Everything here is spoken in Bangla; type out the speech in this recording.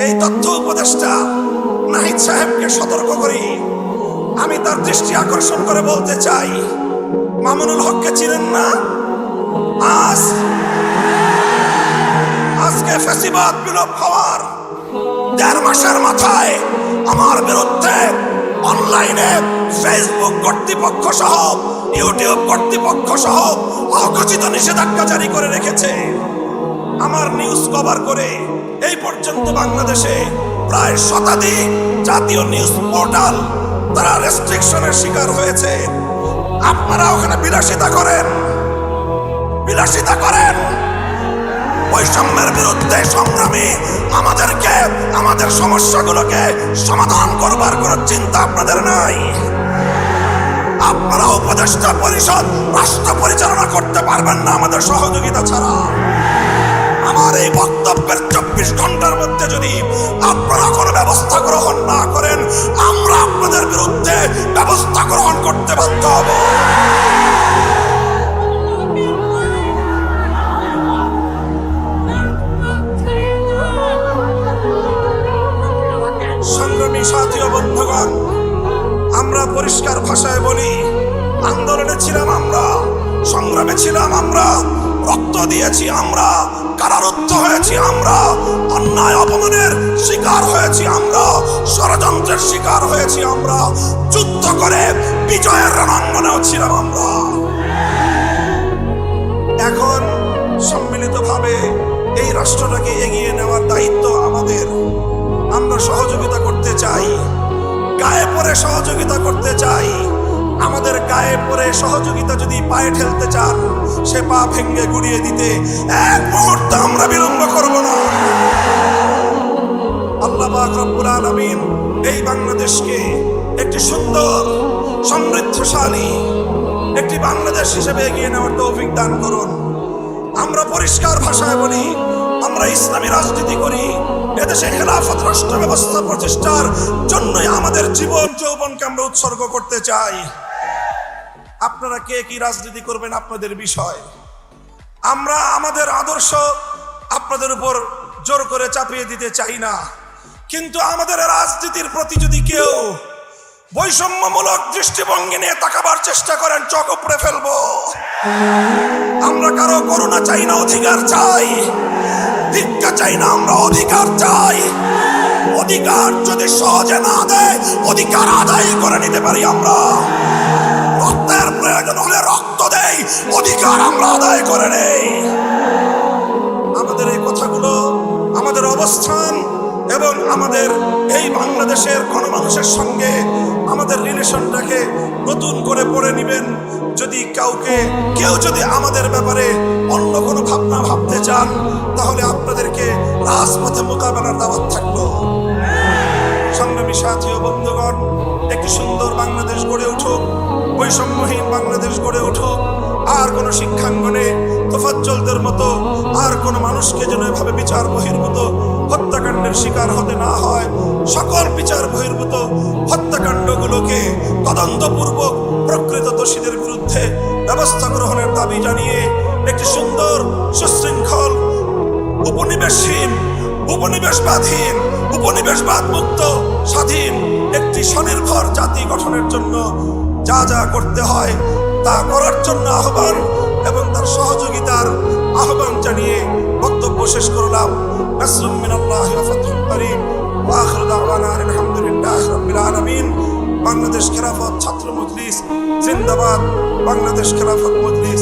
এই তথ্য উপদেষ্টা নাহিদ সাহেবকে সতর্ক করি। আমি তার দৃষ্টি আকর্ষণ করে বলতে চাই, মামুনুল হককে চিনেন না? আজকে ফ্যাসিবাদ বিলোপ হওয়ার ১.৫ মাসের মাথায় আমার বিরুদ্ধে অনলাইনে ফেসবুক কর্তৃপক্ষ সহ ইউটিউব কর্তৃপক্ষ সহ অঘোষিত নিষেধাজ্ঞা জারি করে রেখেছে। আমার নিউজ কভার করে এই পর্যন্ত বাংলাদেশে প্রায় শতাধিক জাতীয় নিউজ পোর্টাল তারা রেস্ট্রিকশনের শিকার হয়েছে। আপনারা ওখানে বিলাসিতা করেন। বৈষম্যের বিরুদ্ধে সংগ্রামী আমাদেরকে আমাদের সমস্যাগুলোকে সমাধান করবার কোনো চিন্তা আপনাদের নাই। আপনারা উপদেষ্টা পরিষদ রাষ্ট্র পরিচালনা করতে পারবেন না আমাদের সহযোগিতা ছাড়া। আমার এই বক্তব্যের ২৪ ঘন্টার মধ্যে যদি আপনারা কোনো ব্যবস্থা গ্রহণ না করেন, আমরা আপনাদের বিরুদ্ধে ব্যবস্থা গ্রহণ করতে বাধ্য হব। সংগ্রামী সাথী ও বন্ধুগণ, আমরা পরিষ্কার ভাষায় বলি, আন্দোলনে ছিলাম আমরা, সংগ্রামে ছিলাম আমরা, রক্ত দিয়েছি আমরা, কারারুদ্ধ হয়েছি আমরা, অন্যায় অপমানের শিকার হয়েছি আমরা, ষড়যন্ত্রের শিকার হয়েছি আমরা, যুদ্ধ করে বিজয়ের রণাঙ্গনেও ছিলাম আমরা। এখন সম্মিলিতভাবে এই রাষ্ট্রটাকে এগিয়ে নেওয়ার দায়িত্ব আমাদের। আমরা সহযোগিতা করতে চাই, গায়ে পড়ে সহযোগিতা করতে চাই। আমাদের গায়ে পড়ে সহযোগিতা যদি পায়ে ঠেলতে চান, সে পা ভেঙে গুড়িয়ে দিতে এক মুহূর্ত আমরা বিলম্ব করব না। আল্লাহ পাক রব্বুল আলামিন এই বাংলাদেশকে একটি সুন্দর সমৃদ্ধশালী একটি বাংলাদেশ হিসেবে এগিয়ে নেওয়ার তৌফিক দান করুন। আমরা পরিষ্কার ভাষায় বলি, আমরা ইসলামী রাজনীতি করি। এদেশে খেলাফত রাষ্ট্র ব্যবস্থা প্রতিষ্ঠার জন্যই আমাদের জীবন যৌবনকে আমরা উৎসর্গ করতে চাই। আপনারা কে কি রাজনীতি করবেন আপনাদের বিষয়। আমরা আমাদের আদর্শ আপনাদের উপর জোর করে চাপিয়ে দিতে চাই না, কিন্তু আমাদের রাজনীতির প্রতি যদি কেউ বৈষম্যমূলক দৃষ্টিভঙ্গি নিয়ে তাকাবার চেষ্টা করেন, চোখ উপড়ে ফেলবো। আমরা কারো করুণা চাই না, অধিকার চাই। ভিক্ষা চাই না, আমরা অধিকার চাই। অধিকার যদি সহজে না দেয়, অধিকার আদায় করে নিতে পারি আমরা। রক্তের প্রয়োজন হলে রক্ত দেই, অধিকার আমরা আদায় করে নেই। আমাদের এই কথাগুলো, আমাদের অবস্থান এবং আমাদের এই বাংলাদেশের গণমানুষের সঙ্গে আমাদের রিলেশনটাকে নতুন করে পড়ে নেবেন। যদি কেউ যদি আমাদের ব্যাপারে অন্য কোনো ভাবনা ভাবতে চান, তাহলে আপনাদেরকে রাজপথে মোকাবেলার দাওয়াত থাকলো। সংগ্রামী সাথী ও বন্ধুগণ, একটি সুন্দর বাংলাদেশ গড়ে উঠুক, বৈষম্যহীন বাংলাদেশ গড়ে উঠুক। আর কোনো শিক্ষাঙ্গনে তোফাজ্জলদের মতো আর কোনো মানুষকে যেন এভাবে বিচার বহির্ভূত হত্যাকাণ্ডের শিকার হতে না হয়। সকল বিচার বহির্ভূত হত্যাকাণ্ডগুলোকে তদন্তপূর্বক প্রকৃত দোষীদের বিরুদ্ধে ব্যবস্থা গ্রহণের দাবি জানিয়ে একটি সুন্দর সুশৃঙ্খল উপনিবেশবাদ মুক্ত স্বাধীন একটি স্বনির্ভর জাতি গঠনের জন্য যা যা করতে হয় তা করার জন্য আহ্বান এবং তার সহযোগিতার আহ্বান জানিয়ে বক্তব্য শেষ করলাম। নাসরুম মিনাল্লাহি ওয়া ফাতহুন করিম ওয়া আখিরু দাওয়ানা আলহামদুলিল্লাহি রাব্বিল আলামিন। বাংলাদেশ খেলাফত ছাত্র মজলিস জিন্দাবাদ। বাংলাদেশ খেলাফত মজলিস